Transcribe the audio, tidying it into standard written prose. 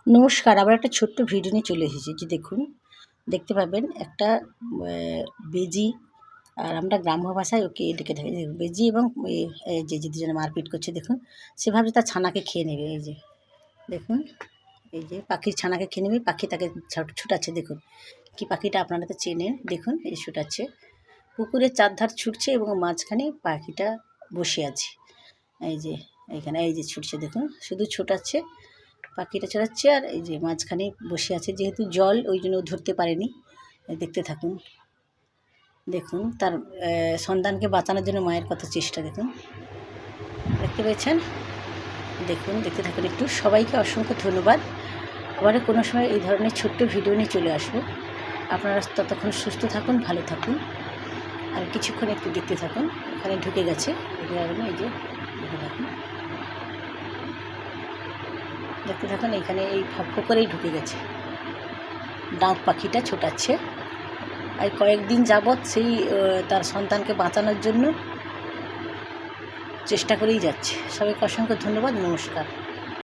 নমস্কার, আবার একটা ছোট্ট ভিডিও নিয়ে চলে এসেছি। যে দেখুন, দেখতে পাবেন একটা বেজি, আর আমরা গ্রাম্য ভাষায় ওকে ডেকে থাকি বেজি, এবং এই যে দুজনে মারপিট করছে দেখুন। সে ভাবছে তার ছানাকে খেয়ে নেবে। এই যে দেখুন, এই যে পাখির ছানাকে খেয়ে নেবে, পাখি তাকে ছুটাচ্ছে। দেখুন কি পাখিটা, আপনারা তো চেনেন। দেখুন এই ছুটাচ্ছে, পুকুরের চারধার ছুটছে এবং মাঝখানে পাখিটা বসে আছে। এই যে এইখানে এই যে ছুটছে, দেখুন শুধু ছোটাচ্ছে, পাখিটা ছড়াচ্ছে, আর এই যে মাঝখানে বসে আছে। যেহেতু জল, ওই জন্য ধরতে পারেনি। দেখতে থাকুন। দেখুন তার সন্তানকে বাঁচানোর জন্য মায়ের কত চেষ্টা, দেখুন, দেখতে পেয়েছেন। দেখুন, দেখতে থাকুন একটু। সবাইকে অসংখ্য ধন্যবাদ। আবারও কোনো সময় এই ধরনের ছোট্ট ভিডিও নিয়ে চলে আসবো। আপনারা ততক্ষণ সুস্থ থাকুন, ভালো থাকুন, আর কিছুক্ষণ একটু দেখতে থাকুন। ওখানে ঢুকে গেছে, এই যে দেখতে থাকুন, দেখতে থাকুন। এইখানে এই ফক্ক করেই ঢুকে গেছে। ডাক পাখিটা ছোটাচ্ছে, আর কয়েকদিন যাবৎ সেই তার সন্তানকে বাঁচানোর জন্য চেষ্টা করেই যাচ্ছে। সবাইকে অসংখ্য ধন্যবাদ, নমস্কার।